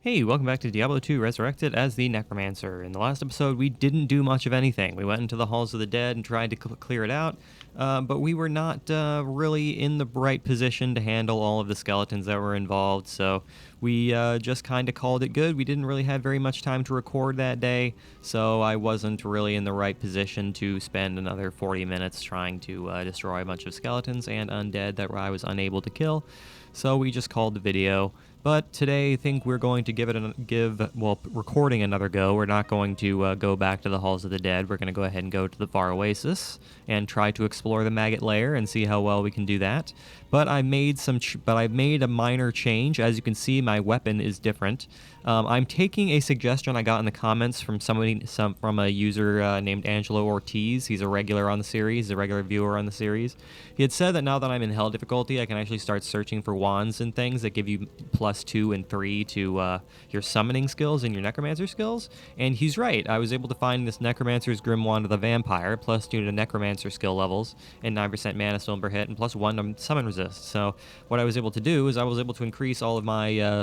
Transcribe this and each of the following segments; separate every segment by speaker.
Speaker 1: Hey, welcome back to Diablo 2 Resurrected as the Necromancer. In the last episode, we didn't do much of anything. We went into the Halls of the Dead and tried to clear it out, but we were not really in the right position to handle all of the skeletons that were involved, so we just kind of called it good. We didn't really have very much time to record that day, so I wasn't really in the right position to spend another 40 minutes trying to destroy a bunch of skeletons and undead that I was unable to kill, so we just called the video. But today, I think we're going to recording another go. We're not going to go back to the Halls of the Dead. We're going to go ahead and go to the Far Oasis and try to explore the maggot lair and see how well we can do that. But I made a minor change. As you can see, my weapon is different. I'm taking a suggestion I got in the comments from from a user named Angelo Ortiz. He's a regular on the series, a regular viewer on the series. He had said that now that I'm in Hell difficulty, I can actually start searching for wands and things that give you +2 and 3 to your summoning skills and your necromancer skills. And he's right. I was able to find this Necromancer's Grim Wand of the Vampire, +2 to necromancer skill levels, and 9% mana stone per hit, and +1 to summon resist. So what I was able to do is I was able to increase all of my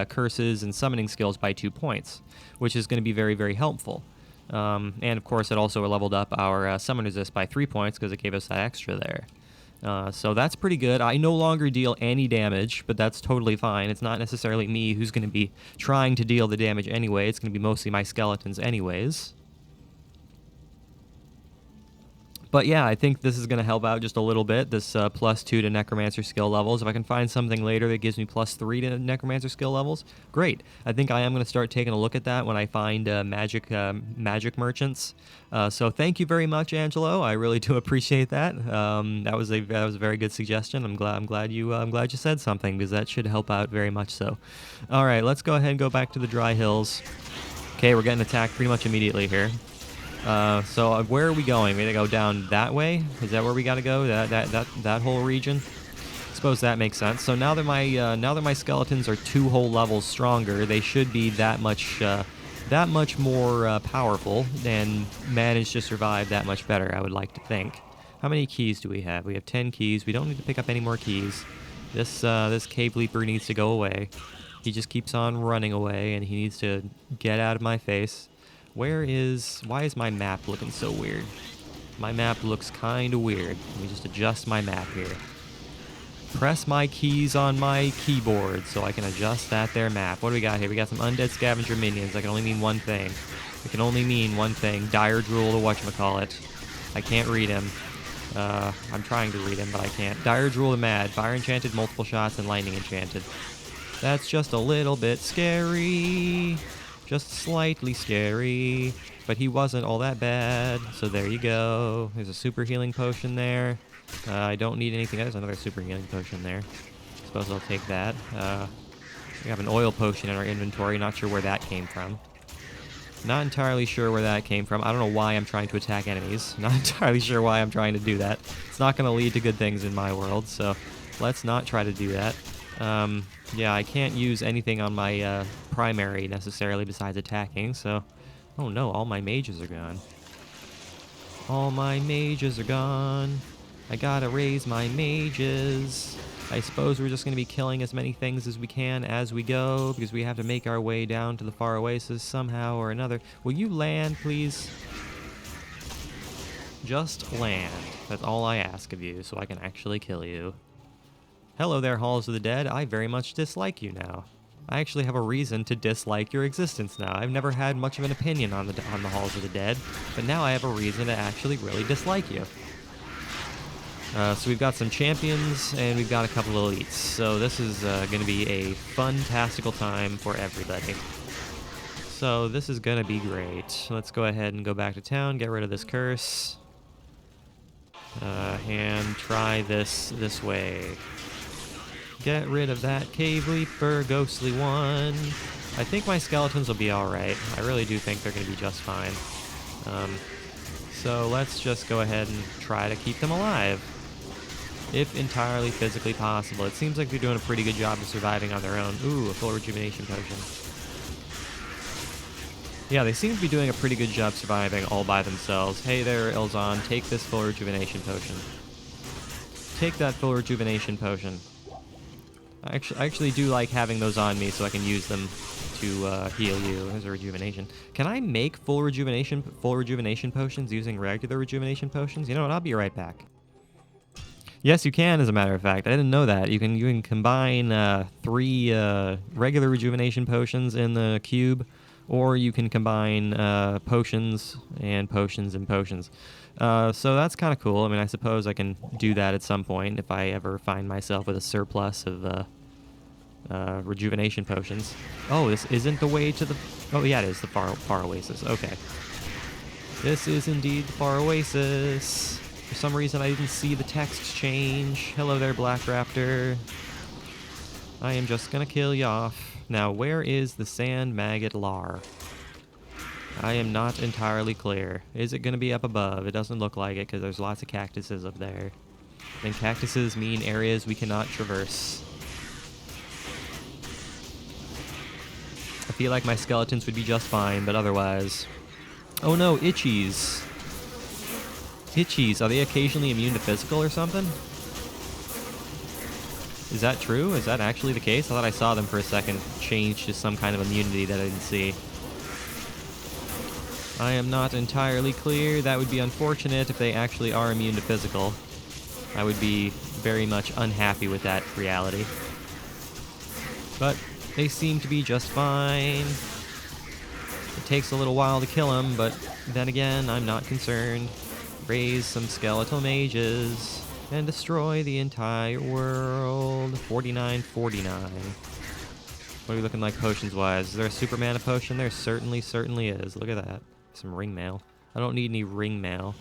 Speaker 1: curses and summoning skills by 2 points, which is going to be very, very helpful. And of course, it also leveled up our summon resist by 3 points because it gave us that extra there. So that's pretty good. I no longer deal any damage, but that's totally fine. It's not necessarily me who's going to be trying to deal the damage anyway. It's going to be mostly my skeletons anyways. But yeah, I think this is going to help out just a little bit, this +2 to Necromancer skill levels. If I can find something later that gives me +3 to Necromancer skill levels, great. I think I am going to start taking a look at that when I find magic merchants. So thank you very much, Angelo. I really do appreciate that. That was a very good suggestion. I'm glad you said something, because that should help out very much so. All right, let's go ahead and go back to the dry hills. Okay, we're getting attacked pretty much immediately here. So where are we going? We gotta go down that way? Is that where we gotta go? That whole region? I suppose that makes sense. So now that my skeletons are 2 whole levels stronger, they should be that much more powerful and manage to survive that much better, I would like to think. How many keys do we have? We have 10 keys. We don't need to pick up any more keys. This cave leaper needs to go away. He just keeps on running away, and he needs to get out of my face. Why is my map looking so weird? My map looks kind of weird. Let me just adjust my map here. Press my keys on my keyboard so I can adjust that there map. What do we got here? We got some undead scavenger minions. That can only mean one thing. It can only mean one thing. Dire Drool to whatchamacallit. I can't read him. I'm trying to read him, but I can't. Dire Drool the Mad. Fire enchanted, multiple shots, and lightning enchanted. That's just a little bit scary. Just slightly scary, but he wasn't all that bad, so there you go. There's a super healing potion there. I don't need anything. There's another super healing potion there. Suppose I'll take that. We have an oil potion in our inventory. Not sure where that came from. Not entirely sure where that came from. I don't know why I'm trying to attack enemies. Not entirely sure why I'm trying to do that. It's not going to lead to good things in my world, so let's not try to do that. Yeah, I can't use anything on my primary necessarily besides attacking, so... Oh no, all my mages are gone. All my mages are gone. I gotta raise my mages. I suppose we're just gonna be killing as many things as we can as we go, because we have to make our way down to the Far Oasis somehow or another. Will you land, please? Just land. That's all I ask of you, so I can actually kill you. Hello there, Halls of the Dead. I very much dislike you now. I actually have a reason to dislike your existence now. I've never had much of an opinion on the Halls of the Dead, but now I have a reason to actually really dislike you. So we've got some champions, and we've got a couple of elites. So this is going to be a fun-tastical time for everybody. So this is going to be great. Let's go ahead and go back to town, get rid of this curse, and try this way. Get rid of that cave leaper, ghostly one. I think my skeletons will be alright. I really do think they're going to be just fine. So let's just go ahead and try to keep them alive, if entirely physically possible. It seems like they're doing a pretty good job of surviving on their own. Ooh, a full rejuvenation potion. Yeah, they seem to be doing a pretty good job surviving all by themselves. Hey there, Ilzon, take this full rejuvenation potion. Take that full rejuvenation potion. I actually do like having those on me so I can use them to heal you. There's a rejuvenation. Can I make full rejuvenation potions using regular rejuvenation potions? You know what? I'll be right back. Yes, you can, as a matter of fact. I didn't know that. You can combine 3 regular rejuvenation potions in the cube, or you can combine potions and potions and potions. So that's kind of cool. I mean, I suppose I can do that at some point if I ever find myself with a surplus of rejuvenation potions. Oh, this isn't the way to the... Oh, yeah, it is the far oasis. Okay. This is indeed the far oasis. For some reason, I didn't see the text change. Hello there, Black Raptor. I am just gonna kill you off. Now, where is the sand maggot lar? I am not entirely clear. Is it gonna be up above? It doesn't look like it because there's lots of cactuses up there. And cactuses mean areas we cannot traverse. I feel like my skeletons would be just fine, but otherwise... Oh no, itchies. Itchies, are they occasionally immune to physical or something? Is that true? Is that actually the case? I thought I saw them for a second change to some kind of immunity that I didn't see. I am not entirely clear. That would be unfortunate if they actually are immune to physical. I would be very much unhappy with that reality. But they seem to be just fine. It takes a little while to kill them, but then again, I'm not concerned. Raise some skeletal mages and destroy the entire world. 49.49. What are we looking like potions-wise? Is there a super mana potion? There certainly is. Look at that. Some ring mail. I don't need any ring mail.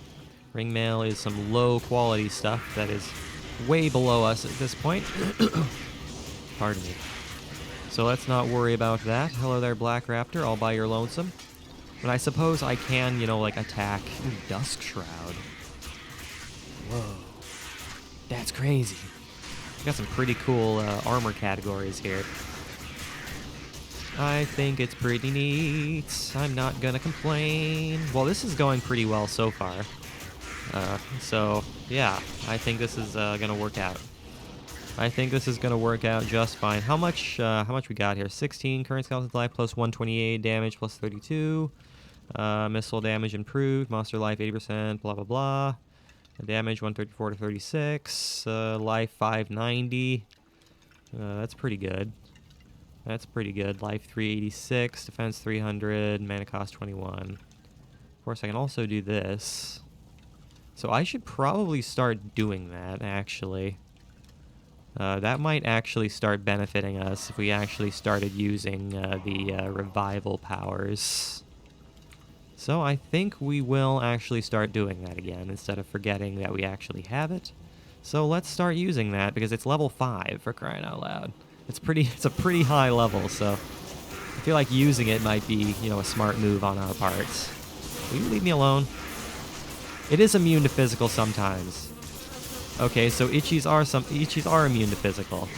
Speaker 1: Ring mail is some low-quality stuff that is way below us at this point. Pardon me. So let's not worry about that. Hello there, Black Raptor, all by your lonesome. But I suppose I can, you know, like, attack... Ooh, Dusk Shroud. Whoa. That's crazy. Got some pretty cool armor categories here. I think it's pretty neat. I'm not gonna complain. Well, this is going pretty well so far. So, yeah, I think this is gonna work out. I think this is gonna work out just fine. How much we got here? 16 current skeleton's life plus 128 damage plus 32. Missile damage improved. Monster life 80%. Blah blah blah. Damage 134 to 36. Life 590. That's pretty good. That's pretty good. Life 386. Defense 300. Mana cost 21. Of course, I can also do this. So I should probably start doing that, actually. That might actually start benefiting us if we actually started using the revival powers. So I think we will actually start doing that again instead of forgetting that we actually have it. So let's start using that because it's level 5 for crying out loud. It's a pretty high level, so I feel like using it might be, you know, a smart move on our parts. Will you leave me alone? It is immune to physical sometimes. Okay, so itchies are immune to physical.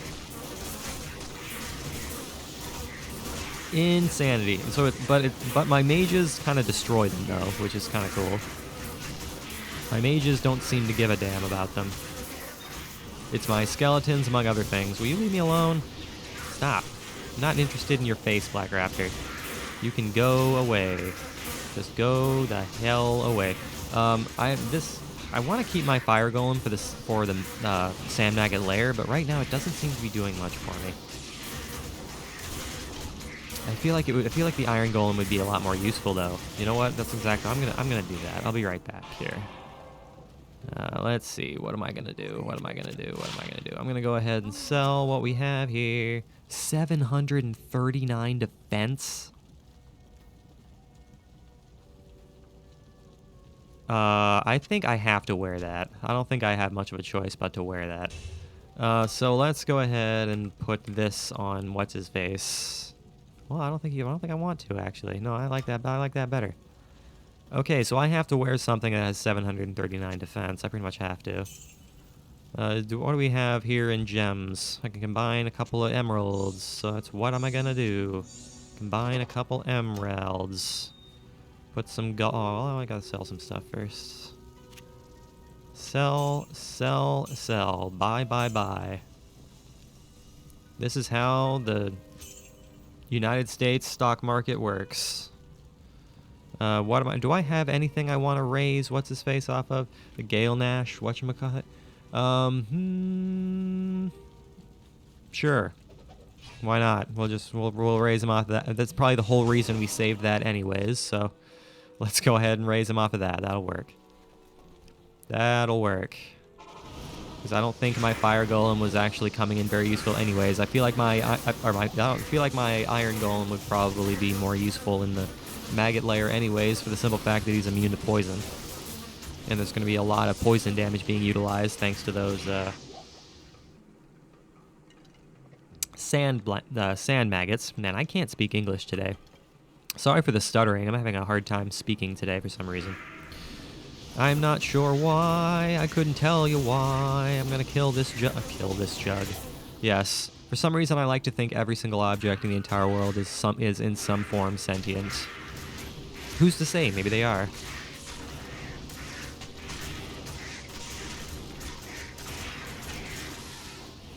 Speaker 1: Insanity. So, but my mages kind of destroy them though, which is kind of cool. My mages don't seem to give a damn about them. It's my skeletons, among other things. Will you leave me alone? Stop. I'm not interested in your face, Black Raptor. You can go away. Just go the hell away. I want to keep my fire golem for the sand maggot lair, but right now it doesn't seem to be doing much for me. I feel like the iron golem would be a lot more useful though. You know what? That's exactly. I'm gonna do that. I'll be right back here. Let's see. What am I gonna do? I'm gonna go ahead and sell what we have here. 739 defense. I think I have to wear that. I don't think I have much of a choice but to wear that. So let's go ahead and put this on what's his face. Well, I don't think I want to actually. No, I like that better. Okay, so I have to wear something that has 739 defense. I pretty much have to. What do we have here in gems? I can combine a couple of emeralds. So that's what am I gonna do? Combine a couple emeralds. Put some gold. Oh, I gotta sell some stuff first. Sell. Buy. This is how the United States stock market works. What am I? Do I have anything I want to raise? What's his face off of? The Gale Nash? Whatchamacallit? Sure. Why not? We'll raise him off of that. That's probably the whole reason we saved that anyways. So let's go ahead and raise him off of that. That'll work. That'll work. Because I don't think my fire golem was actually coming in very useful anyways. I feel like I don't feel like my iron golem would probably be more useful in the maggot layer anyways, for the simple fact that he's immune to poison. And there's going to be a lot of poison damage being utilized thanks to those sand maggots. Man, I can't speak English today. Sorry for the stuttering. I'm having a hard time speaking today for some reason. I'm not sure why. I couldn't tell you why. I'm gonna kill this jug. Yes. For some reason, I like to think every single object in the entire world is in some form sentient. Who's to say? Maybe they are.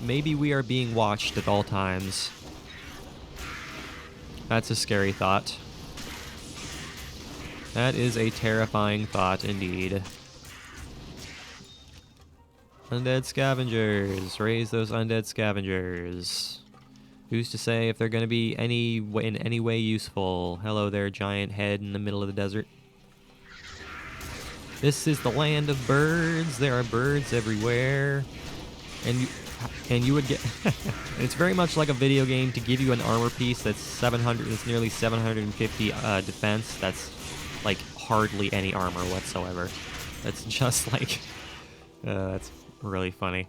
Speaker 1: Maybe we are being watched at all times. That's a scary thought. That is a terrifying thought indeed. Undead scavengers. Raise those undead scavengers. Who's to say if they're going to be in any way useful? Hello there, giant head in the middle of the desert. This is the land of birds. There are birds everywhere. And you would get... It's very much like a video game to give you an armor piece that's 700... It's nearly 750 defense. That's like hardly any armor whatsoever. That's just like... that's really funny.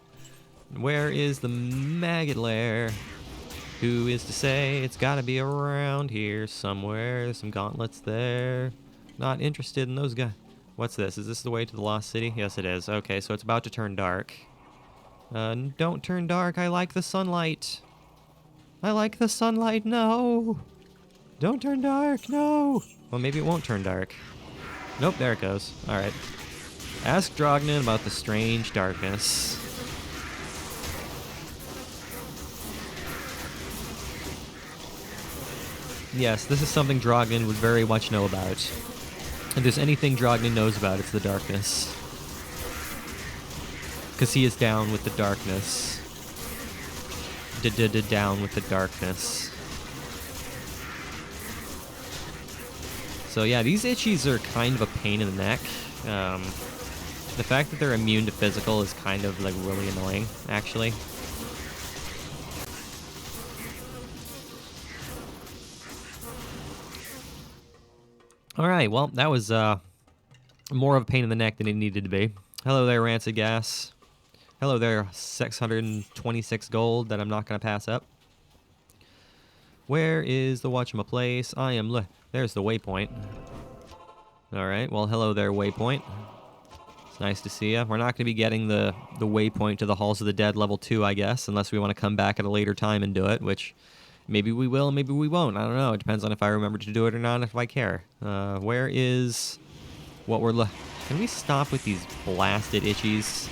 Speaker 1: Where is the maggot lair? Who is to say? It's gotta be around here somewhere. There's some gauntlets there. Not interested in those guys. What's this? Is this the way to the Lost City? Yes, it is. Okay, so it's about to turn dark. Don't turn dark. I like the sunlight. I like the sunlight. No. Don't turn dark. No. Well, maybe it won't turn dark. Nope, there it goes. All right. Ask Drognin about the strange darkness. Yes, this is something Drognin would very much know about. If there's anything Drognin knows about, it's the darkness. Because he is down with the darkness. Down with the darkness. So yeah, these itchies are kind of a pain in the neck. The fact that they're immune to physical is kind of like really annoying, actually. Alright, well, that was more of a pain in the neck than it needed to be. Hello there, Rancid Gas. Hello there, 626 gold that I'm not going to pass up. Where is the whatchamaplace? I am there's the waypoint. Alright, well, hello there, waypoint. It's nice to see you. We're not going to be getting the waypoint to the Halls of the Dead level 2, I guess, unless we want to come back at a later time and do it, which maybe we will, maybe we won't. I don't know. It depends on if I remember to do it or not, if I care. Where is what we're Can we stop with these blasted itchies?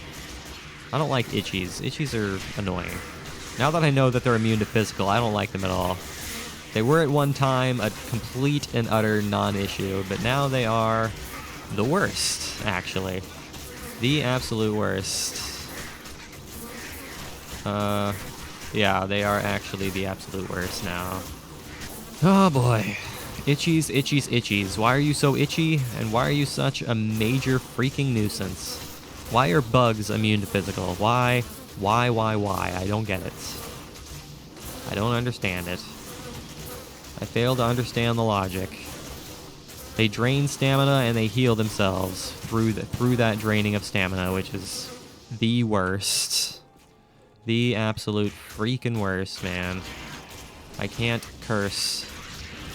Speaker 1: I don't like itchies. Itchies are annoying. Now that I know that they're immune to physical, I don't like them at all. They were at one time a complete and utter non-issue, but now they are the worst, actually. The absolute worst. Yeah, they are actually the absolute worst now. Oh boy. Itchies, itchies, itchies. Why are you so itchy? And why are you such a major freaking nuisance? Why are bugs immune to physical? Why? I don't get it. I don't understand it. I fail to understand the logic. They drain stamina and they heal themselves through that draining of stamina, which is the worst. The absolute freaking worst, man. I can't curse.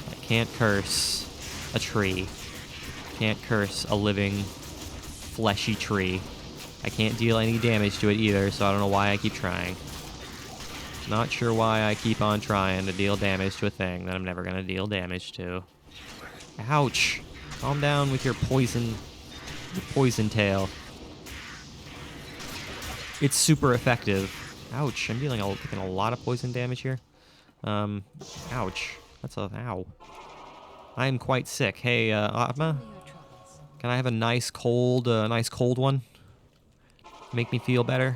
Speaker 1: I can't curse a tree. I can't curse a living, fleshy tree. I can't deal any damage to it either, so I don't know why I keep trying. Not sure why I keep on trying to deal damage to a thing that I'm never going to deal damage to. Ouch! Calm down with your poison tail. It's super effective. Ouch, I'm taking a lot of poison damage here. Ouch. Ow. I am quite sick. Hey, Atma, can I have a nice cold one? Make me feel better.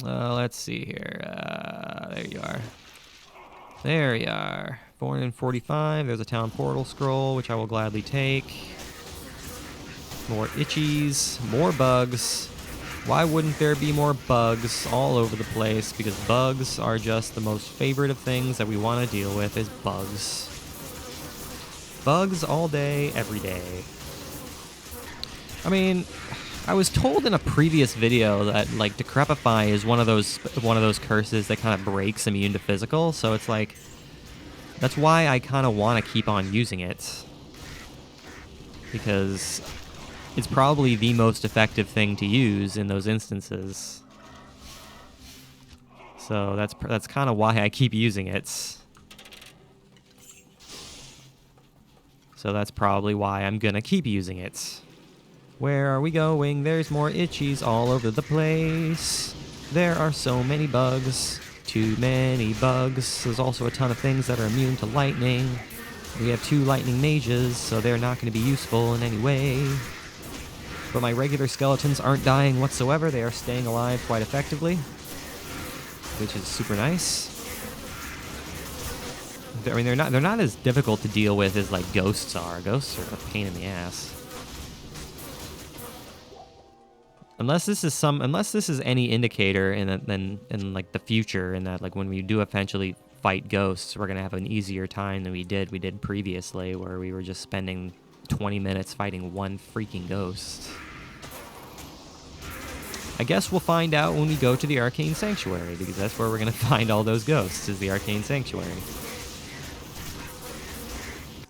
Speaker 1: Let's see here. There you are. There you are. 445. There's a town portal scroll, which I will gladly take. More itchies. More bugs. Why wouldn't there be more bugs all over the place? Because bugs are just the most favorite of things that we want to deal with, is bugs. Bugs all day, every day. I mean, I was told in a previous video that, like, Decrepify is one of those curses that kind of breaks immune to physical, so it's like, that's why I kind of want to keep on using it. Because it's probably the most effective thing to use in those instances. So that's kind of why I keep using it. So that's probably why I'm gonna keep using it. Where are we going? There's more itchies all over the place. There are so many bugs. Too many bugs. There's also a ton of things that are immune to lightning. We have 2 lightning mages, so they're not going to be useful in any way. But my regular skeletons aren't dying whatsoever. They are staying alive quite effectively, which is super nice. I mean, they're not as difficult to deal with as like ghosts are. Ghosts are a pain in the ass. Unless this is any indicator in like the future, in that like when we do eventually fight ghosts, we're gonna have an easier time than we did previously, where we were just spending 20 minutes fighting one freaking ghost. I guess we'll find out when we go to the Arcane Sanctuary, because that's where we're gonna find all those ghosts, is the Arcane Sanctuary.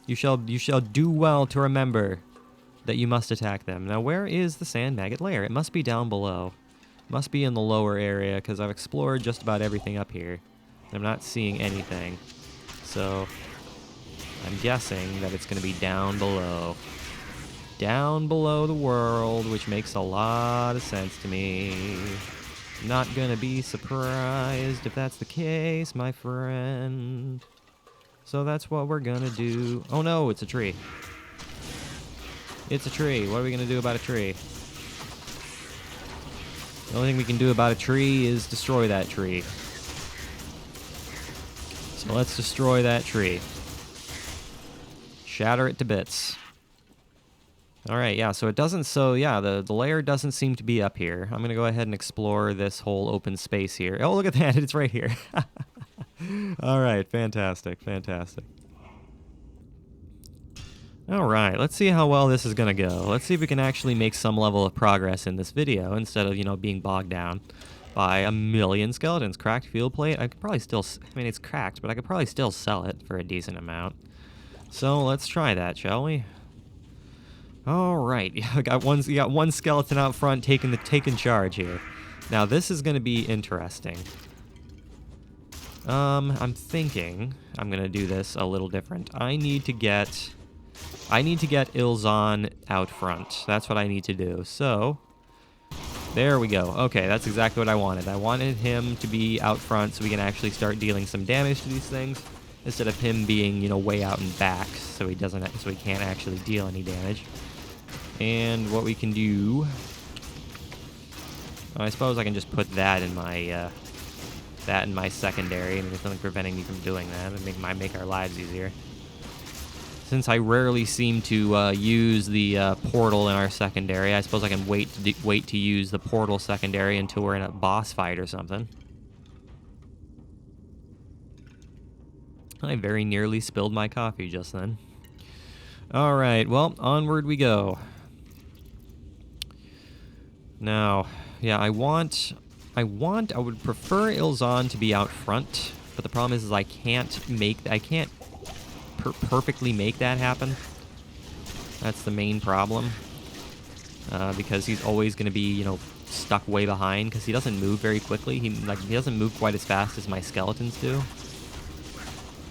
Speaker 1: You shall do well to remember that you must attack them. Now, where is the Sand Maggot lair? It must be down below. Must be in the lower area, because I've explored just about everything up here. I'm not seeing anything. So, I'm guessing that it's going to be down below. Down below the world, which makes a lot of sense to me. Not going to be surprised if that's the case, my friend. So that's what we're going to do. Oh no, it's a tree. It's a tree. What are we going to do about a tree? The only thing we can do about a tree is destroy that tree. So let's destroy that tree. Shatter it to bits. Alright, yeah, so it doesn't, the lair doesn't seem to be up here. I'm going to go ahead and explore this whole open space here. Oh, look at that, it's right here. Alright, fantastic, fantastic. Alright, let's see how well this is going to go. Let's see if we can actually make some level of progress in this video, instead of, being bogged down by a million skeletons. Cracked field plate, I could probably still, it's cracked, but I could probably still sell it for a decent amount. So let's try that, shall we? Alright, you got one skeleton out front taking charge here. Now this is going to be interesting. I'm thinking I'm going to do this a little different. I need to get Ilzan out front. That's what I need to do. So, there we go. Okay, that's exactly what I wanted. I wanted him to be out front so we can actually start dealing some damage to these things, instead of him being, way out and back, so he can't actually deal any damage. And what we can do, I suppose I can just put that in my secondary, and there's nothing preventing me from doing that. It might make our lives easier. Since I rarely seem to use the portal in our secondary, I suppose I can wait to use the portal secondary until we're in a boss fight or something. I very nearly spilled my coffee just then. Alright, well, onward we go. Now, yeah, I would prefer Ilzan to be out front, but the problem is I can't perfectly make that happen. That's the main problem, because he's always going to be, stuck way behind, because he doesn't move very quickly. He doesn't move quite as fast as my skeletons do.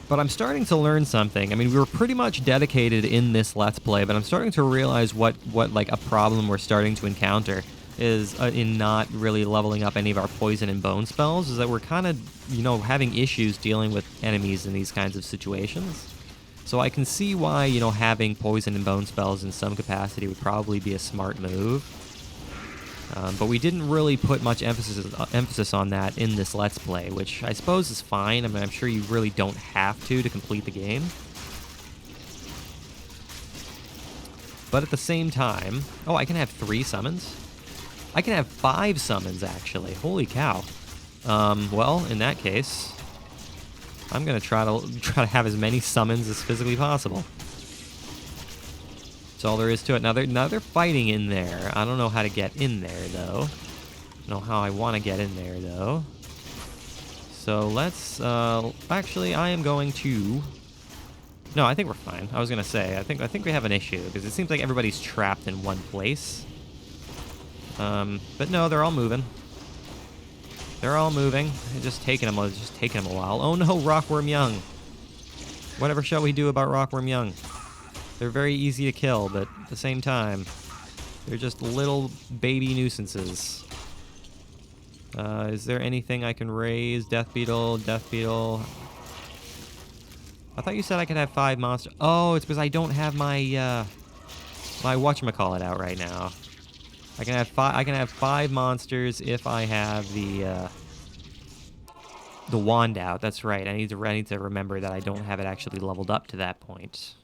Speaker 1: But I'm starting to learn something. I mean, we were pretty much dedicated in this Let's Play, but I'm starting to realize what a problem we're starting to encounter. is in not really leveling up any of our poison and bone spells is that we're kind of, you know, having issues dealing with enemies in these kinds of situations. So I can see why, you know, having poison and bone spells in some capacity would probably be a smart move. But we didn't really put much emphasis on that in this Let's Play, which I suppose is fine. I mean, I'm sure you really don't have to complete the game. But at the same time... Oh, I can have 3 summons? I can have 5 summons, actually. Holy cow. Well, in that case, I'm going to try to have as many summons as physically possible. That's all there is to it. Now they're fighting in there. I don't know how to get in there, though. I don't know how I want to get in there, though. So let's... actually, I am going to... No, I think we're fine. I was going to say, I think we have an issue, because it seems like everybody's trapped in one place. But no, they're all moving. They're all moving. It's just taking them a while. Oh no, Rockworm Young. Whatever shall we do about Rockworm Young? They're very easy to kill, but at the same time, they're just little baby nuisances. Is there anything I can raise? Death Beetle, Death Beetle. I thought you said I could have 5 monsters. Oh, it's because I don't have my my whatchamacallit out right now. I can have 5 monsters if I have the wand out. That's right. I need to remember that I don't have it actually leveled up to that point.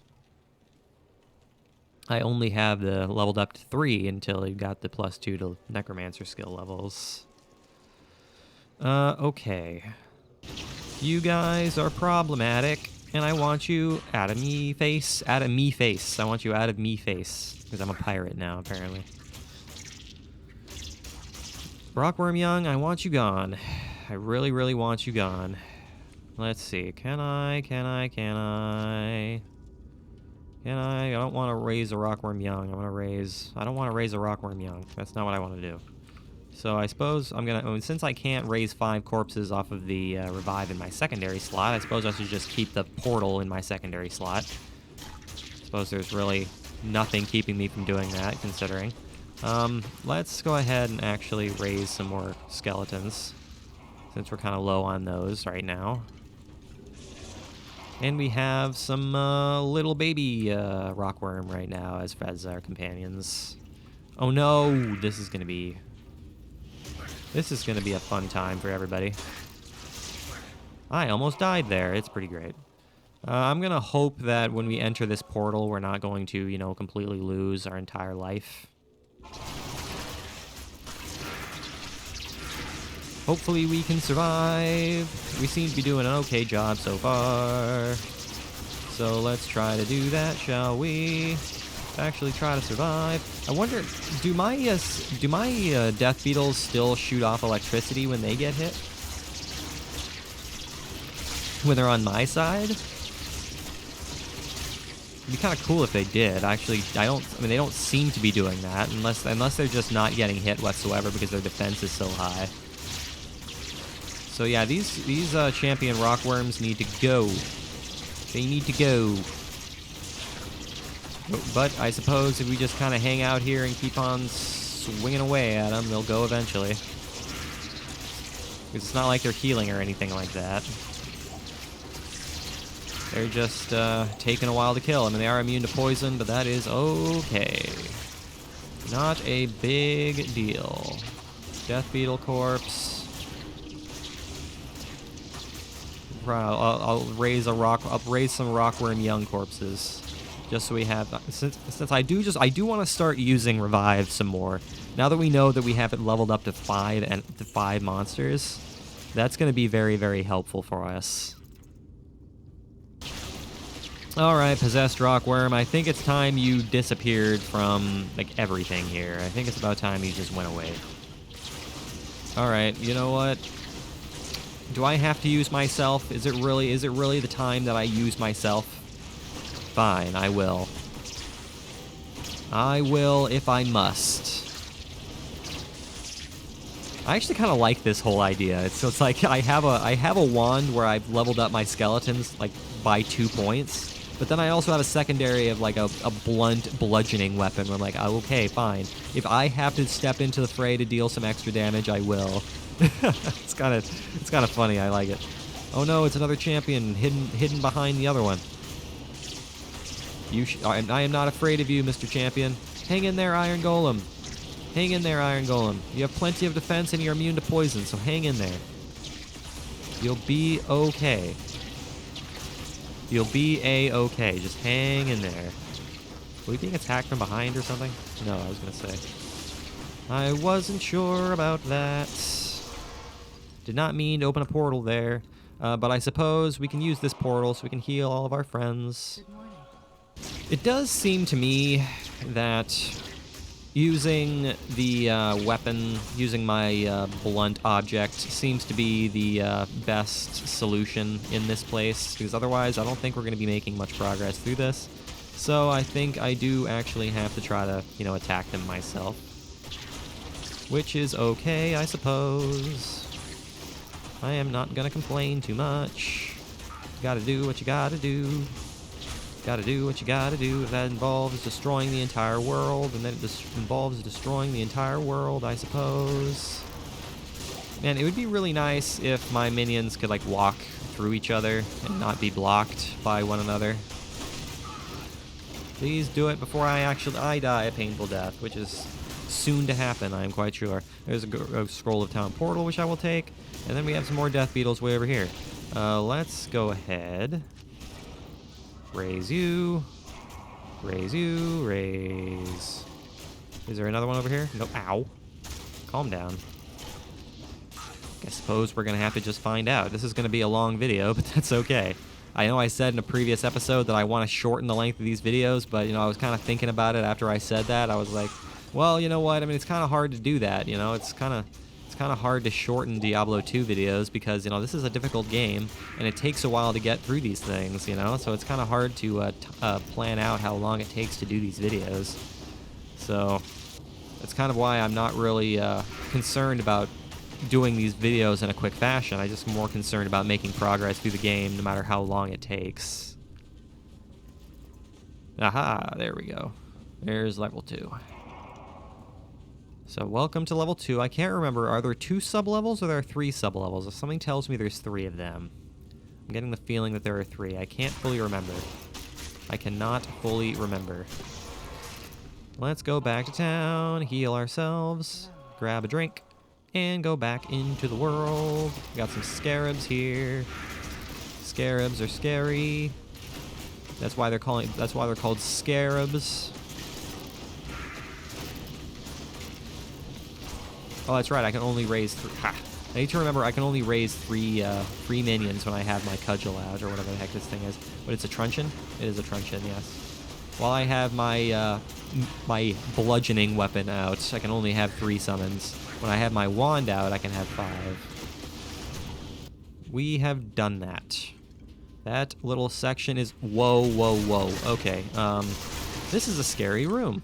Speaker 1: I only have the leveled up to 3 until you got the +2 to Necromancer skill levels. Okay. You guys are problematic, and I want you out of me face. Out of me face. I want you out of me face. Because I'm a pirate now, apparently. Rockworm Young, I want you gone. I really, really want you gone. Let's see. Can I? I don't want to raise a Rockworm Young. I don't want to raise a Rockworm Young. That's not what I want to do. So I suppose I'm going to... Since I can't raise 5 corpses off of the revive in my secondary slot, I suppose I should just keep the portal in my secondary slot. I suppose there's really nothing keeping me from doing that, considering. Let's go ahead and actually raise some more skeletons, since we're kind of low on those right now. And we have some little baby rockworm right now as our companions. Oh no, this is gonna be a fun time for everybody. I almost died there. It's pretty great. I'm gonna hope that when we enter this portal, we're not going to, you know, completely lose our entire life. Hopefully we can survive. We seem to be doing an okay job so far. So let's try to do that, shall we? Actually try to survive. I wonder, do my death beetles still shoot off electricity when they get hit? When they're on my side? It'd be kind of cool if they did. Actually, I mean, they don't seem to be doing that unless they're just not getting hit whatsoever because their defense is so high. So yeah, these champion rockworms need to go. They need to go. But I suppose if we just kind of hang out here and keep on swinging away at them, they'll go eventually. Because it's not like they're healing or anything like that. They're just taking a while to kill. I mean, they are immune to poison, but that is okay. Not a big deal. Death beetle corpse. I'll raise some rockworm young corpses, just so we have. Since I do want to start using revive some more. Now that we know that we have it leveled up to 5 monsters, that's going to be very, very helpful for us. All right, possessed rockworm. I think it's time you disappeared from like everything here. I think it's about time you just went away. All right, you know what? Do I have to use myself? Is it really the time that I use myself? Fine, I will. I will if I must. I actually kind of like this whole idea. So it's like I have a wand where I've leveled up my skeletons like by 2 points, But then I also have a secondary of like a blunt bludgeoning weapon where I'm like, oh, okay, fine. If I have to step into the fray to deal some extra damage, I will. It's kind of funny. I like it. Oh no, it's another champion hidden behind the other one. I am not afraid of you, Mr. Champion. Hang in there, Iron Golem. Hang in there, Iron Golem. You have plenty of defense and you're immune to poison, so hang in there. You'll be okay. You'll be A-okay. Just hang in there. Were we being attacked from behind or something? No, I was going to say. I wasn't sure about that. Did not mean to open a portal there. But I suppose we can use this portal so we can heal all of our friends. It does seem to me that using the weapon, using my blunt object, seems to be the best solution in this place, because otherwise I don't think we're going to be making much progress through this. So I think I do actually have to try to, attack them myself. Which is okay, I suppose. I am not going to complain too much. You gotta do what you gotta do. Gotta do what you gotta do. If that involves destroying the entire world, and then it involves destroying the entire world, I suppose. Man, it would be really nice if my minions could, like, walk through each other and not be blocked by one another. Please do it before I die a painful death, which is soon to happen, I am quite sure. There's a scroll of town portal, which I will take, and then we have some more death beetles way over here. Let's go ahead. Raise you. Raise you. Raise. Is there another one over here? No. Ow. Calm down. I suppose we're going to have to just find out. This is going to be a long video, but that's okay. I know I said in a previous episode that I want to shorten the length of these videos, but, I was kind of thinking about it after I said that. I was like, well, you know what? I mean, it's kind of hard to do that, It's kind of hard to shorten Diablo 2 videos because, this is a difficult game, and it takes a while to get through these things, So it's kind of hard to plan out how long it takes to do these videos. So that's kind of why I'm not really concerned about doing these videos in a quick fashion. I'm just more concerned about making progress through the game no matter how long it takes. Aha, there we go. There's level 2. So welcome to level 2. I can't remember, are there 2 sub-levels or there are 3 sub-levels? If something tells me there's 3 of them. I'm getting the feeling that there are 3. I can't fully remember. I cannot fully remember. Let's go back to town, heal ourselves, grab a drink, and go back into the world. We got some scarabs here. Scarabs are scary. That's why they're called scarabs. Oh, that's right. I can only raise 3. Ha! I need to remember I can only raise 3 minions when I have my cudgel out, or whatever the heck this thing is. But it's a truncheon? It is a truncheon, yes. While I have my my bludgeoning weapon out, I can only have 3 summons. When I have my wand out, I can have 5. We have done that. That little section is... Whoa, whoa, whoa. Okay, this is a scary room.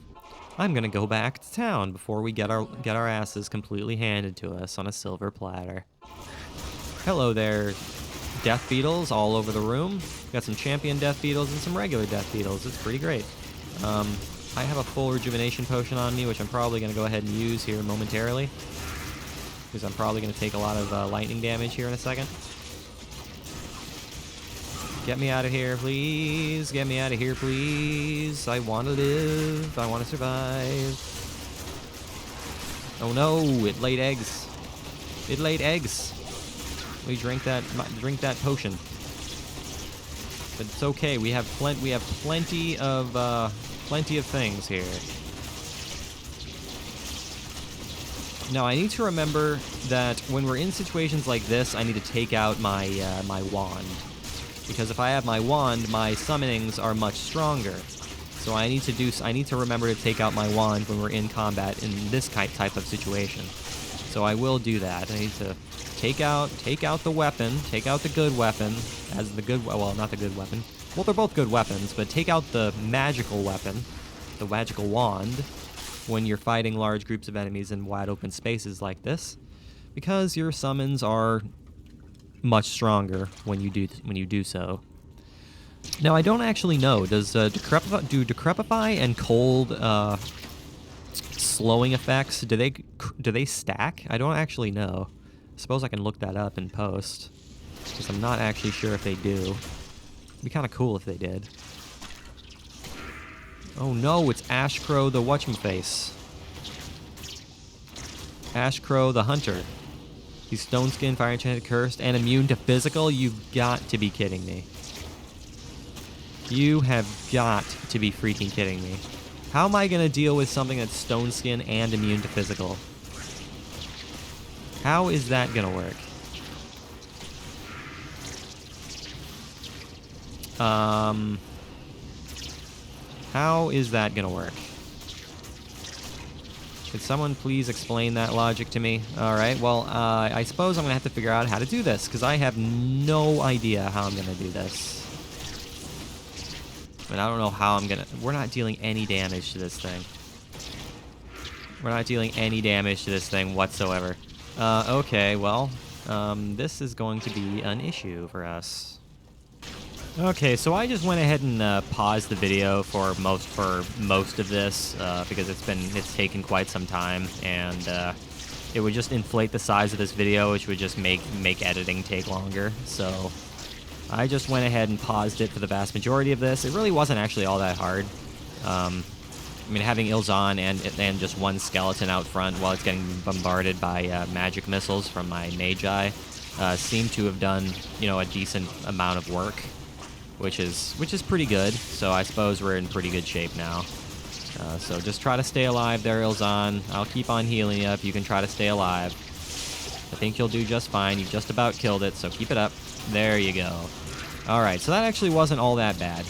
Speaker 1: I'm gonna go back to town before we get our asses completely handed to us on a silver platter. Hello there, death beetles all over the room. Got some champion death beetles and some regular death beetles. It's pretty great. I have a full rejuvenation potion on me, which I'm probably gonna go ahead and use here momentarily, because I'm probably gonna take a lot of lightning damage here in a second. Get me out of here, please. Get me out of here, please. I want to live. I want to survive. Oh no, it laid eggs. It laid eggs. We drink that potion. But it's okay. We have plenty of things here. Now I need to remember that when we're in situations like this, I need to take out my my wand. Because if I have my wand, my summonings are much stronger. So I need to remember to take out my wand when we're in combat in this type of situation. So I will do that. I need to take out the weapon, take out the good weapon, well, not the good weapon. Well, they're both good weapons, but take out the magical weapon, the magical wand, when you're fighting large groups of enemies in wide open spaces like this, because your summons are much stronger when you do so. Now, I don't actually know. Does do Decrepify and Cold slowing effects, do they stack? I don't actually know. I suppose I can look that up in post, because I'm not actually sure if they do. It'd be kind of cool if they did. Oh no, it's Ashcrow the whatchamface. Ashcrow the hunter. He's stone skin, fire enchanted, cursed, and immune to physical? You've got to be kidding me. You have got to be freaking kidding me. How am I going to deal with something that's stone skin and immune to physical? How is that going to work? How is that going to work? Could someone please explain that logic to me? Alright, well, I suppose I'm going to have to figure out how to do this, because I have no idea how I'm going to do this. And I don't know how I'm gonna... We're not dealing any damage to this thing. We're not dealing any damage to this thing whatsoever. Okay, well, this is going to be an issue for us. Okay, so I just went ahead and paused the video for most of this because it's taken quite some time, and it would just inflate the size of this video, which would just make editing take longer. So I just went ahead and paused it for the vast majority of this. It really wasn't actually all that hard. I mean, having Ilzon and just one skeleton out front while it's getting bombarded by magic missiles from my Magi seemed to have done, you know, a decent amount of work, which is pretty good. So I suppose we're in pretty good shape now. So just try to stay alive there, Ilzon. I'll keep on healing you if you can try to stay alive. I think you'll do just fine. You've just about killed it, so keep it up. There you go. Alright, so that actually wasn't all that bad.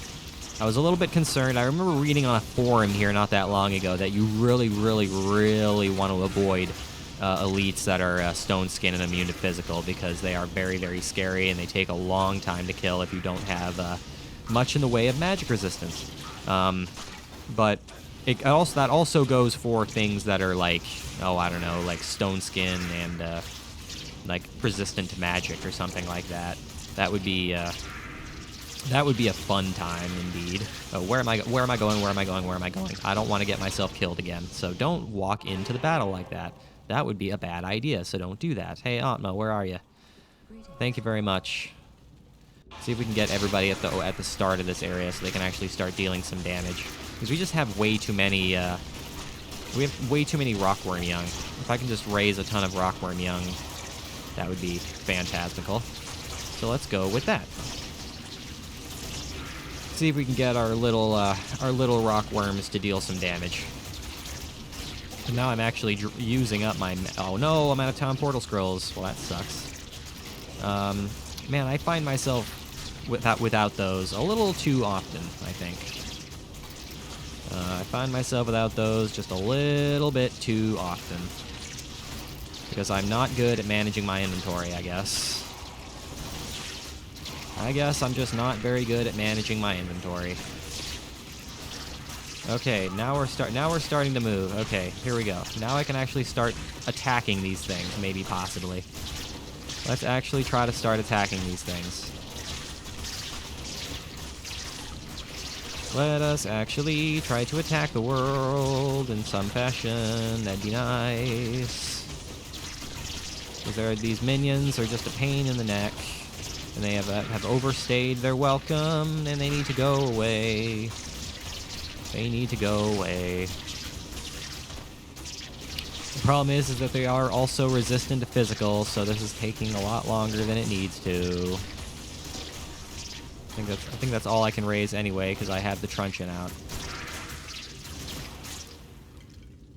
Speaker 1: I was a little bit concerned. I remember reading on a forum here not that long ago that you really, really, really want to avoid elites that are stone skin and immune to physical, because they are very, very scary and they take a long time to kill if you don't have much in the way of magic resistance. But that also goes for things that are like, oh, I don't know, like stone skin and like resistant to magic or something like that. That would be a fun time indeed. Oh, where am I going? Where am I going? I don't want to get myself killed again. So don't walk into the battle like that. That would be a bad idea, so don't do that. Hey, Atma, where are you? Thank you very much. See if we can get everybody at the start of this area so they can actually start dealing some damage. Because we just have way too many, Rockworm Young. If I can just raise a ton of Rockworm Young, that would be fantastical. So let's go with that. See if we can get our little rockworms to deal some damage. And now I'm actually using up my... Oh no, I'm out of town portal scrolls. Well, that sucks. Man, I find myself without those a little too often, I think. I find myself without those just a little bit too often. Because I'm not good at managing my inventory, I guess. I guess I'm just not very good at managing my inventory. Okay, now we're starting to move. Okay, here we go. Now I can actually start attacking these things, maybe possibly. Let's actually try to start attacking these things. Let us actually try to attack the world in some fashion. That'd be nice. Because these minions are just a pain in the neck. And they have overstayed their welcome, and they need to go away. They need to go away. The problem is that they are also resistant to physical, so this is taking a lot longer than it needs to. I think that's all I can raise anyway, because I have the truncheon out.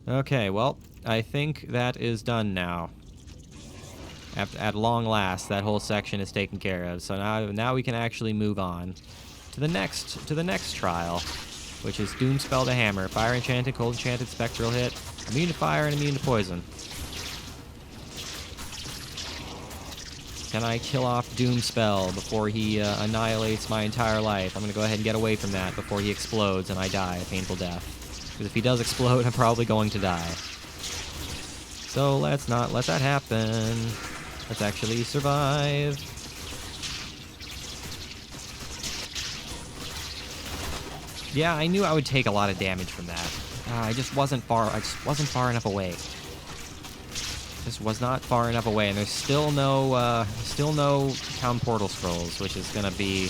Speaker 1: Okay, well, I think that is done now. At long last, that whole section is taken care of. So now we can actually move on to the next trial, which is Doomspell to Hammer, Fire Enchanted, Cold Enchanted, Spectral Hit, immune to fire and immune to poison. Can I kill off Doomspell before he annihilates my entire life? I'm gonna go ahead and get away from that before he explodes and I die a painful death. Because if he does explode, I'm probably going to die. So let's not let that happen. Let's actually survive. Yeah, I knew I would take a lot of damage from that. I just wasn't far enough away. Just was not far enough away, and there's still no town portal scrolls, which is gonna be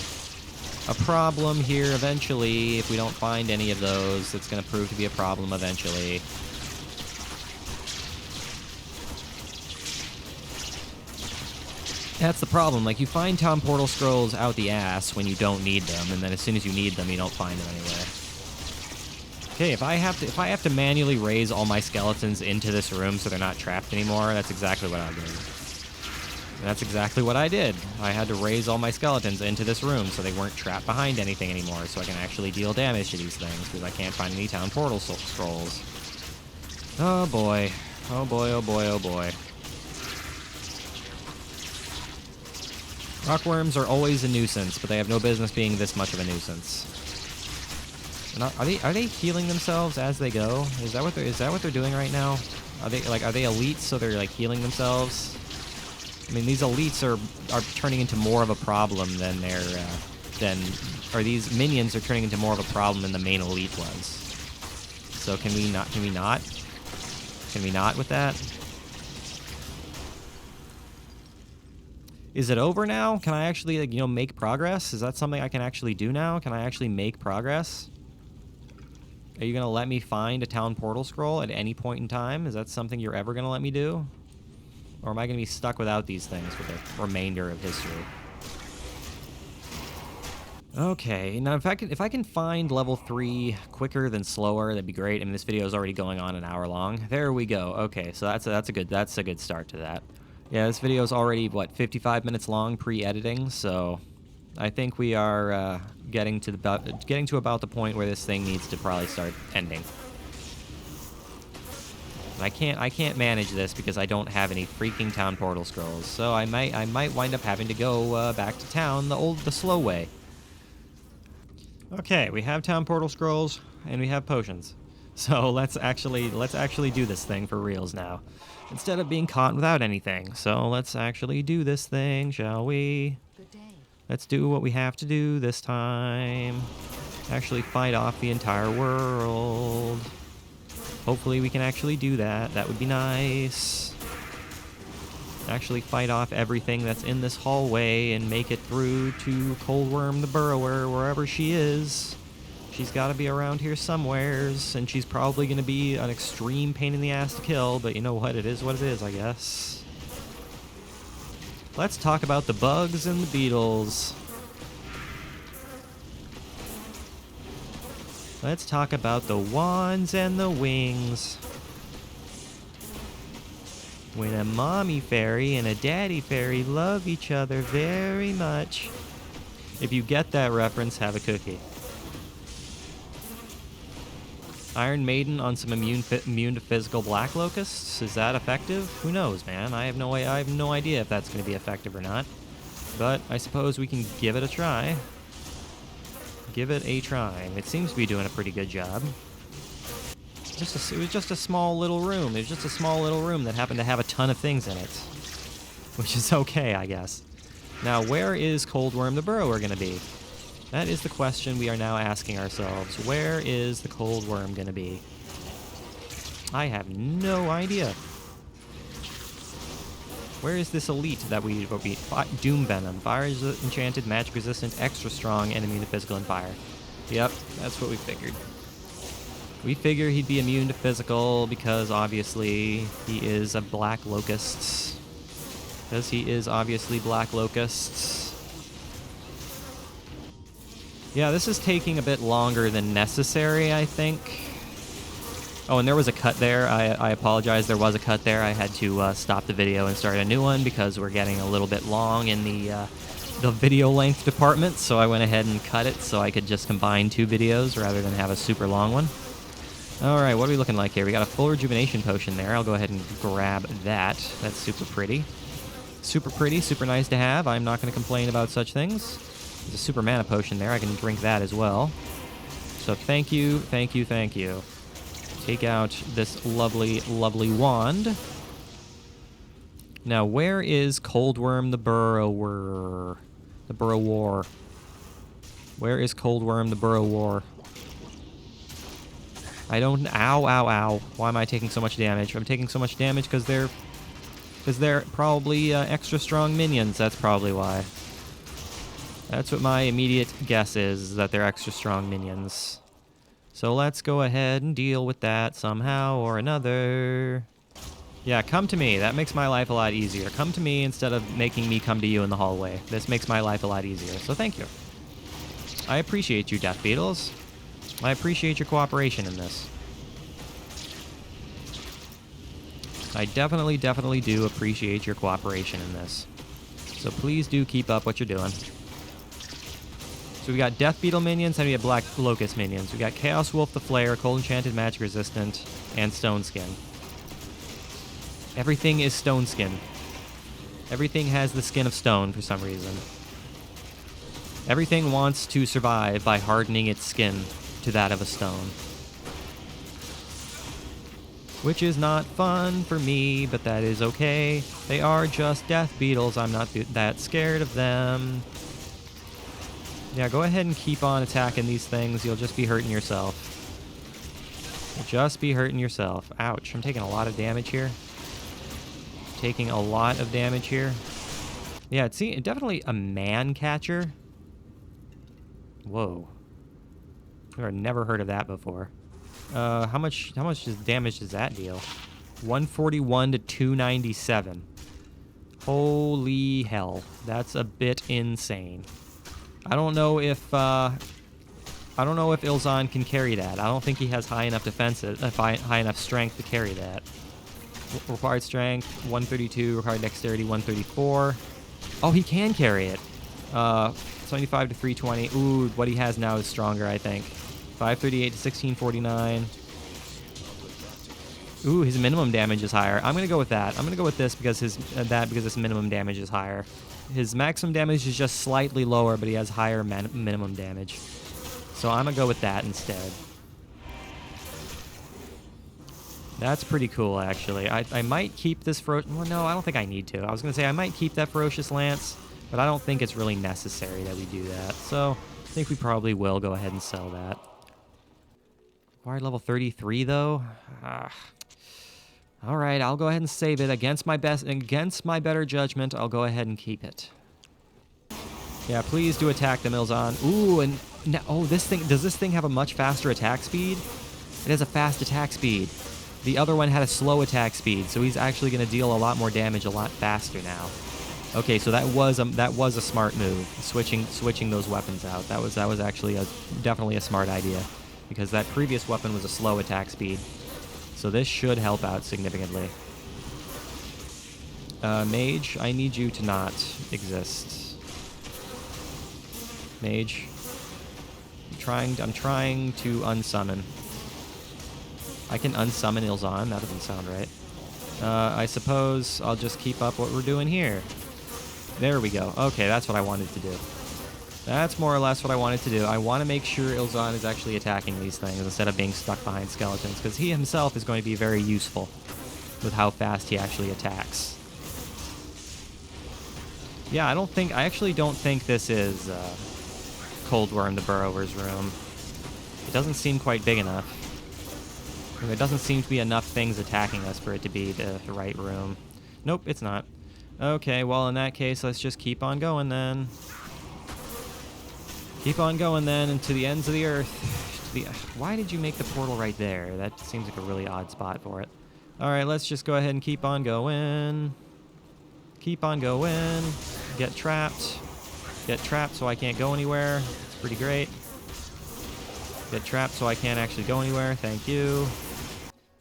Speaker 1: a problem here eventually. If we don't find any of those, it's gonna prove to be a problem eventually. That's the problem. Like, you find town portal scrolls out the ass when you don't need them, and then as soon as you need them, you don't find them anywhere. Okay, if I have to manually raise all my skeletons into this room so they're not trapped anymore, that's exactly what I'm doing. And that's exactly what I did. I had to raise all my skeletons into this room so they weren't trapped behind anything anymore, so I can actually deal damage to these things, because I can't find any town portal scrolls. Oh boy. Oh boy, oh boy, oh boy. Rockworms are always a nuisance, but they have no business being this much of a nuisance. Are they healing themselves as they go? Is that what they're doing right now? Are they elites, so they're like healing themselves? I mean, these elites are turning into more of a problem than these minions are turning into more of a problem than the main elite was. So can we not with that? Is it over now? Can I actually, like, make progress? Is that something I can actually do now? Can I actually make progress? Are you going to let me find a town portal scroll at any point in time? Is that something you're ever going to let me do? Or am I going to be stuck without these things for the remainder of history? Okay, now if I can find level 3 quicker than slower, that'd be great. I mean, this video is already going on an hour long. There we go. Okay, so that's a good start to that. Yeah, this video is already, what, 55 minutes long pre-editing, so I think we are getting to about the point where this thing needs to probably start ending. And I can't manage this because I don't have any freaking town portal scrolls, so I might wind up having to go back to town the slow way. Okay, we have town portal scrolls and we have potions. So let's actually do this thing for reals now, instead of being caught without anything. So let's actually do this thing, shall we?
Speaker 2: Good day.
Speaker 1: Let's do what we have to do this time. Actually fight off the entire world. Hopefully we can actually do that. That would be nice. Actually fight off everything that's in this hallway and make it through to Coldworm the Burrower, wherever she is. She's got to be around here somewheres, and she's probably going to be an extreme pain in the ass to kill, but you know what? It is what it is, I guess. Let's talk about the bugs and the beetles. Let's talk about the wands and the wings. When a mommy fairy and a daddy fairy love each other very much. If you get that reference, have a cookie. Iron Maiden on some immune to physical black locusts. Is that effective? Who knows, man? I have no idea if that's going to be effective or not. But I suppose we can give it a try. Give it a try. It seems to be doing a pretty good job. It was just a small little room. It was just a small little room that happened to have a ton of things in it. Which is okay, I guess. Now, where is Coldworm the Burrower going to be? That is the question we are now asking ourselves. Where is the Coldworm going to be? I have no idea. Where is this elite that we beat? Doom Venom. Fire is enchanted, magic resistant, extra strong, and immune to physical and fire. Yep, that's what we figured. We figure he'd be immune to physical because obviously he is a black locust. Because he is obviously black locusts. Yeah, this is taking a bit longer than necessary, I think. Oh, and there was a cut there. I apologize. There was a cut there. I had to stop the video and start a new one because we're getting a little bit long in the video length department. So I went ahead and cut it so I could just combine two videos rather than have a super long one. All right, what are we looking like here? We got a full rejuvenation potion there. I'll go ahead and grab that. That's super pretty. Super pretty, super nice to have. I'm not going to complain about such things. There's a super mana potion there. I can drink that as well. So thank you, thank you, thank you. Take out this lovely, lovely wand. Now, where is Coldworm the Burrower? The Burrower. Where is Coldworm the Burrower? I don't... Ow, ow, ow. Why am I taking so much damage? I'm taking so much damage because they're probably extra strong minions. That's probably why. That's what my immediate guess is that they're extra strong minions. So let's go ahead and deal with that somehow or another. Yeah, come to me. That makes my life a lot easier. Come to me instead of making me come to you in the hallway. This makes my life a lot easier. So thank you. I appreciate you, Death Beetles. I appreciate your cooperation in this. I definitely, definitely do appreciate your cooperation in this. So please do keep up what you're doing. So we got Death Beetle minions, and we have Black Locust minions. We got Chaos Wolf the Flare, Cold Enchanted Magic Resistant, and Stone Skin. Everything is stone skin. Everything has the skin of stone for some reason. Everything wants to survive by hardening its skin to that of a stone. Which is not fun for me, but that is okay. They are just death beetles. I'm not that scared of them. Yeah, go ahead and keep on attacking these things. You'll just be hurting yourself. You'll just be hurting yourself. Ouch, I'm taking a lot of damage here. Taking a lot of damage here. Yeah, it's definitely a man catcher. Whoa. I've never heard of that before. How much damage does that deal? 141 to 297. Holy hell. That's a bit insane. I don't know if Ilzan can carry that. I don't think he has high enough high enough strength to carry that. Required strength 132, required dexterity 134. Oh, he can carry it. 75 to 320. Ooh, what he has now is stronger, I think. 538 to 1649. Ooh, his minimum damage is higher. I'm gonna go with that. I'm gonna go with this because his minimum damage is higher. His maximum damage is just slightly lower, but he has higher minimum damage. So I'm gonna go with that instead. That's pretty cool, actually. I might keep this well, no, I don't think I need to. I was gonna say I might keep that Ferocious Lance, but I don't think it's really necessary that we do that. So I think we probably will go ahead and sell that. Required level 33, though. All right, I'll go ahead and save it. Against my better judgment, I'll go ahead and keep it. Yeah, please do attack the Ilzan. Ooh, and now, oh, does this thing have a much faster attack speed? It has a fast attack speed. The other one had a slow attack speed, so he's actually going to deal a lot more damage a lot faster now. Okay, so that was a smart move, switching those weapons out. That was actually definitely a smart idea, because that previous weapon was a slow attack speed. So this should help out significantly. Mage, I need you to not exist. Mage, I'm trying to unsummon. I can unsummon Ilzan. That doesn't sound right. I suppose I'll just keep up what we're doing here. There we go. Okay, that's what I wanted to do. That's more or less what I wanted to do. I want to make sure Ilzan is actually attacking these things instead of being stuck behind skeletons, because he himself is going to be very useful with how fast he actually attacks. Yeah, I actually don't think this is Coldworm the Burrower's room. It doesn't seem quite big enough. There doesn't seem to be enough things attacking us for it to be the right room. Nope, it's not. Okay, well, in that case, let's just keep on going then. Keep on going then, and to the ends of the earth. Why did you make the portal right there? That seems like a really odd spot for it. Alright, let's just go ahead and keep on going. Keep on going. Get trapped. Get trapped so I can't go anywhere. It's pretty great. Get trapped so I can't actually go anywhere. Thank you.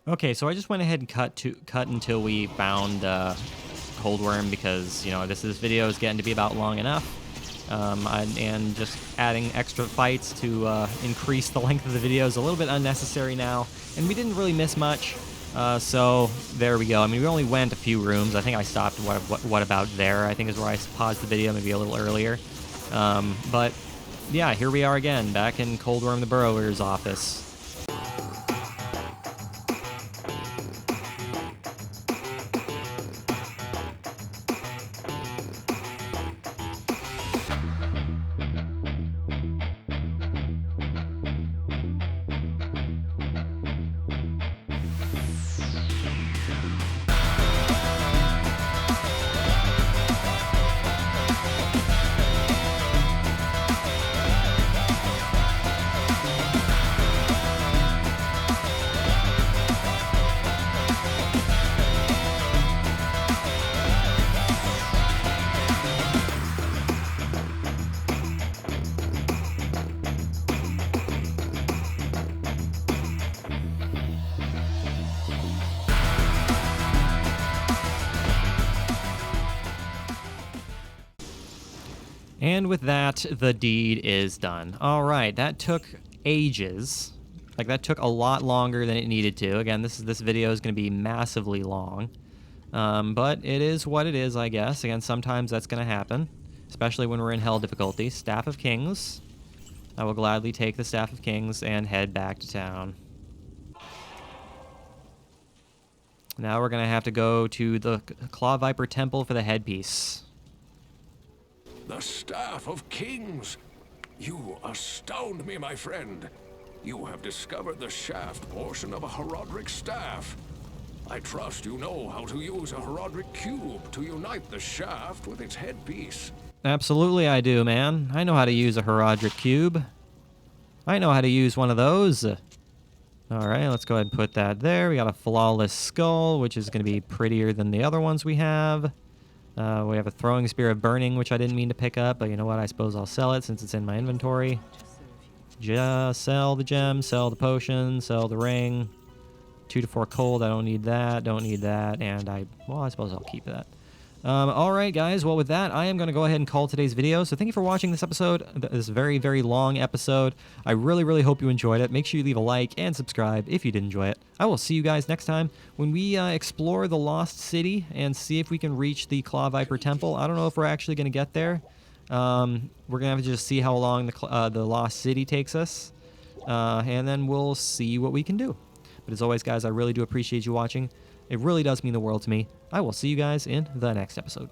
Speaker 1: Okay, so I just went ahead and cut until we found Coldworm, because, you know, this video is getting to be about long enough. And just adding extra fights to increase the length of the video is a little bit unnecessary now. And we didn't really miss much, so there we go. I mean, we only went a few rooms. I think I stopped what about there, I think is where I paused the video, maybe a little earlier. But yeah, here we are again, back in Coldworm the Burrower's office. And with that, the deed is done. All right, that took ages. Like, that took a lot longer than it needed to. Again, this video is going to be massively long. But it is what it is, I guess. Again, sometimes that's going to happen, especially when we're in hell difficulty. Staff of Kings. I will gladly take the Staff of Kings and head back to town. Now we're going to have to go to the Claw Viper Temple for the headpiece.
Speaker 2: The Staff of Kings! You astound me, my friend. You have discovered the shaft portion of a Herodric staff. I trust you know how to use a Herodric cube to unite the shaft with its headpiece.
Speaker 1: Absolutely I do, man. I know how to use a Herodric cube. I know how to use one of those. Alright, let's go ahead and put that there. We got a Flawless Skull, which is going to be prettier than the other ones we have. We have a Throwing Spear of Burning, which I didn't mean to pick up, but you know what? I suppose I'll sell it since it's in my inventory. Just sell the gem, sell the potion, sell the ring. 2 to 4 cold, I don't need that, and I suppose I'll keep that. Alright guys, well with that, I am going to go ahead and call today's video. So thank you for watching this episode, this very, very long episode. I really, really hope you enjoyed it. Make sure you leave a like and subscribe if you did enjoy it. I will see you guys next time when we explore the Lost City and see if we can reach the Claw Viper Temple. I don't know if we're actually going to get there. We're going to have to just see how long the Lost City takes us, and then we'll see what we can do. But as always, guys, I really do appreciate you watching. It really does mean the world to me. I will see you guys in the next episode.